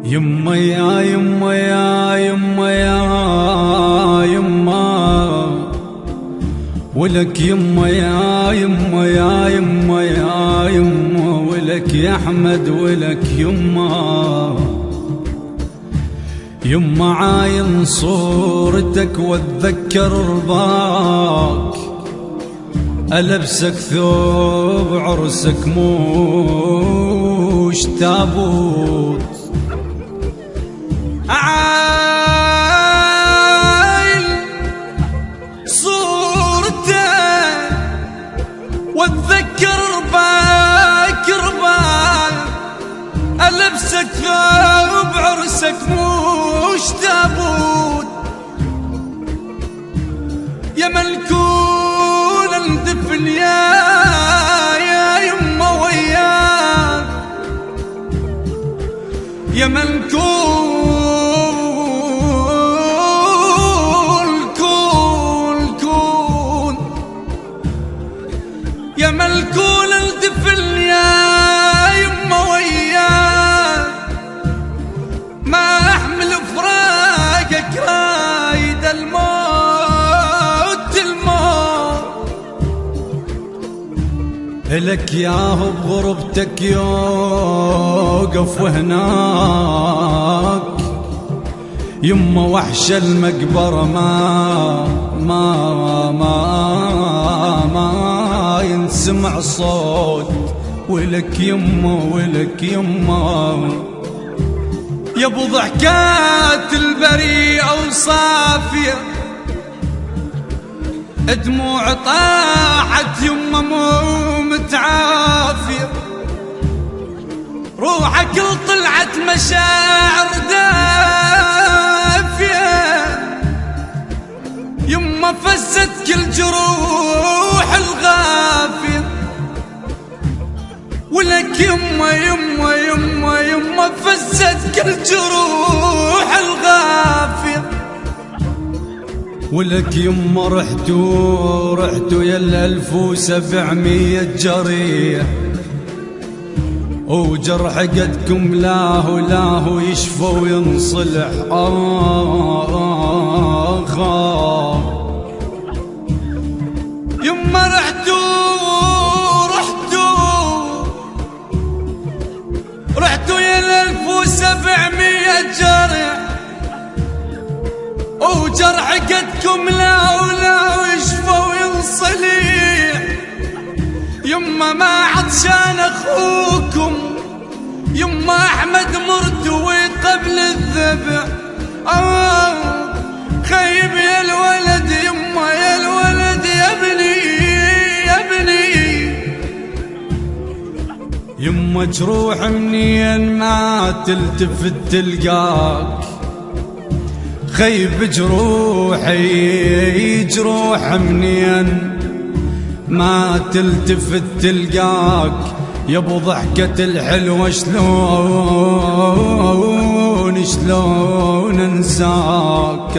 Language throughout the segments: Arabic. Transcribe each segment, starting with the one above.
يما يا يما يا يما يا يما ولك يما يا يما يا يما يا يما ولك يا أحمد ولك يما يما عاين صورتك واتذكر رضاك ألبسك ثوب عرسك موش تابوت عاين صورتك واتذكر رباك ألبسك ثوب عرسك موش تابوت يا ملكون اندفن يا يما وياك يا ملكون كون يا ملكون اندفن يا يما وياك ما احمل فراقك رايد الموت لك ياهو بغربتك يوقف وهناك يما وحش المقبرة ما ينسمع صوت ولك يما يا ابو ضحكات البريئة وصافية دموع طاحت يما مو متعافية روحك طلعت مشاعر دافية يما فزت كل جروح الغافية ولك يما فزت كل جروح الغافية ولك يما رحتوا يا 1700 جريح وجرح قدكم لاهو يشفى وينصلح يما رحتوا يا 1700 جريح وجرح قدكم لا يشفى وينصلح يما ما عطشان اخوكم يما احمد مرتوي قبل الذبح خيب يا الولد يما يا الولد يا ابني يما جروح منين ما تلتفت تلقاك خيب جروح منين ما تلتفت تلقاك يا ابو ضحكة الحلوة شلون انساك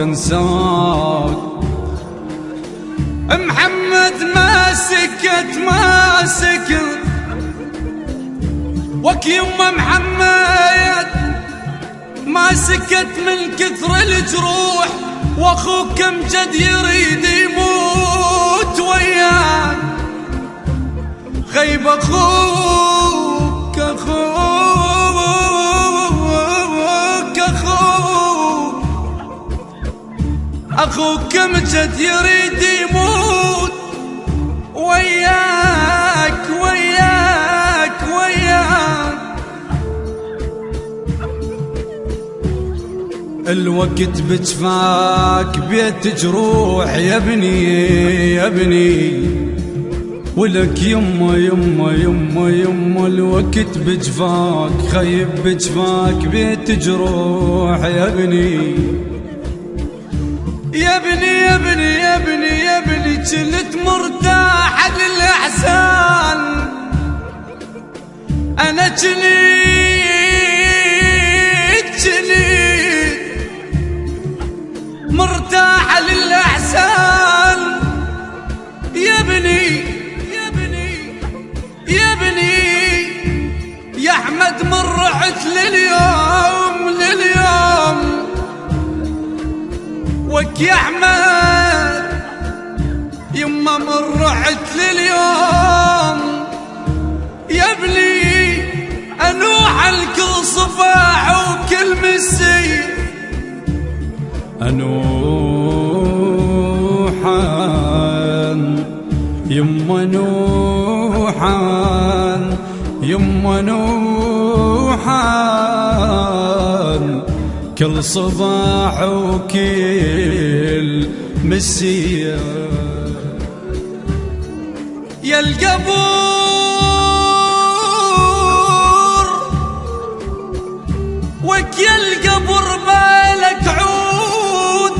محمد ما سكت وك يما محمد ما سكت من كثر الجروح واخوك امجد يريد يموت وياك غيب اخوك امجد يريد يموت وياك الوقت بجفاك بيت جروح يا ابني ولك يما الوقت بجفاك خيب بجفاك بيت جروح يا ابني جلت مرتاح للأحزان أنا جليت مرتاح للأحزان يا ابني يا أحمد من رحت لليوم وك يا احمد يما من رحت لليوم يا ابني انوح الكل صفاح وكل مسي انوحان يما نوحان يما نوحان كل صباح وكل مسية يا القبور وك يا القبر مالك عود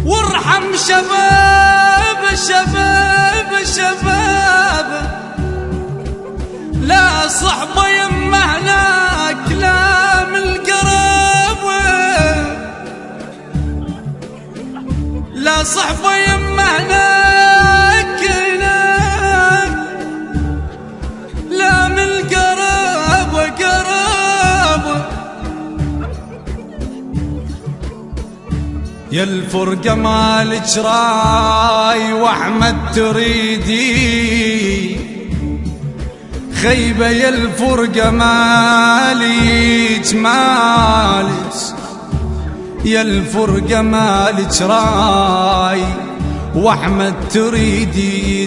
وارحم شباب شباب شباب لا صحبة يما هناك لا من القرابة لا صحبة يما هناك لا من القرابة قرابة يا الفرقة مالك راي واحمد تريدي خيبة يا الفرقة مالك يا الفرقة مالك راي واحمد تريدي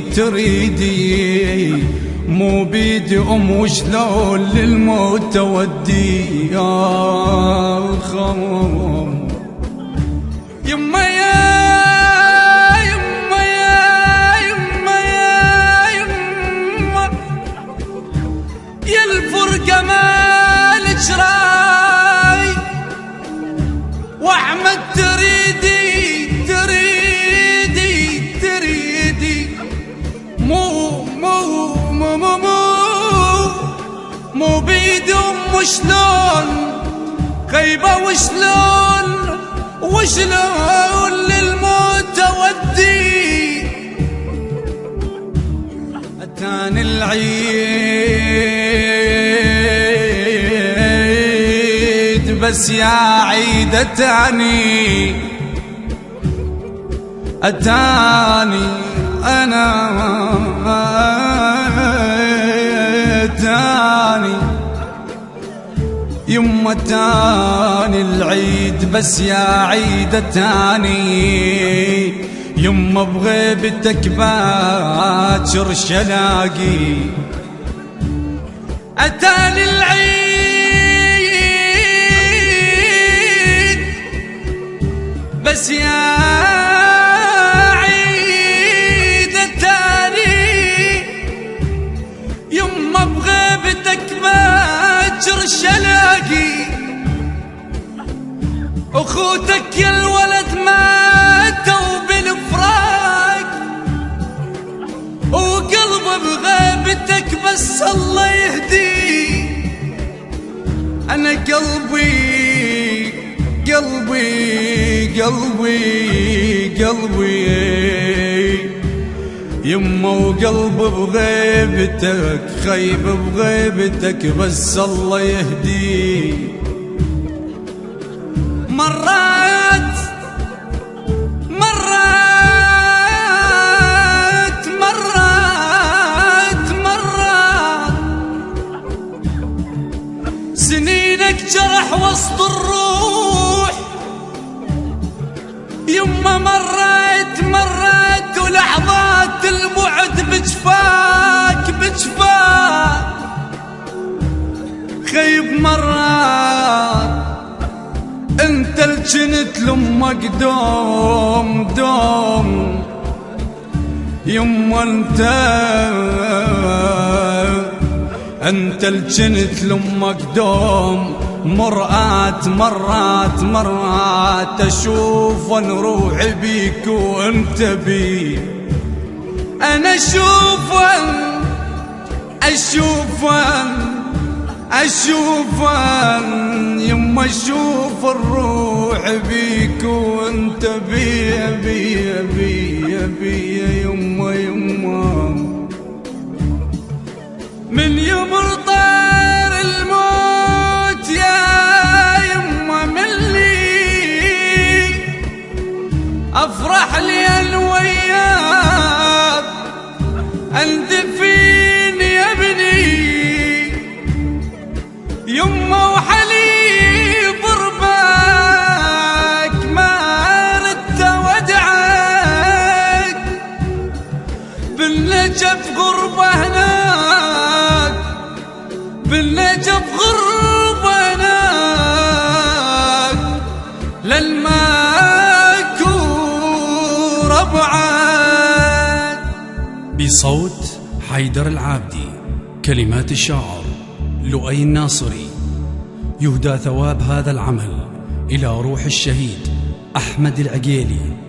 مو بيدي وشلون للموت تودي يا خمم يما يا الفرقة مالك راي واحمد تريدي مو بيدي وشلون خيبة وشلون للموت تودي أتاني العيد بس يا عيد أتاني أنا أتاني يما تاني العيد بس يا عيد تاني يما بغيبتك باكر شلاقي أتاني العيد بس يا عيد تاني يما بغيبتك باكر شلاقي اخوتك يا الولد ماتوا بالفراق وقلبه بغيبتك بس الله يهدي انا قلبي يما وقلبي بغيبتك خيب بغيبتك بس الله يهدي مرات سنينك جرح وسط الروح يما مرات ولحظات البعد بجفاك خيب مرات انت اللي جنت لامك دوم يما انت اللي جنت لامك دوم مرات اشوف روحي بيك وانت بي انا اشوفن يما اشوف الروح بيك وانت بي يما من يوم طار الموت يا يما غربة هناك، بالنجف غربة هناك، للماكو ربعان. بصوت حيدر العابدي، كلمات الشاعر لؤي الناصري. يهدى ثواب هذا العمل إلى روح الشهيد أحمد العقيلي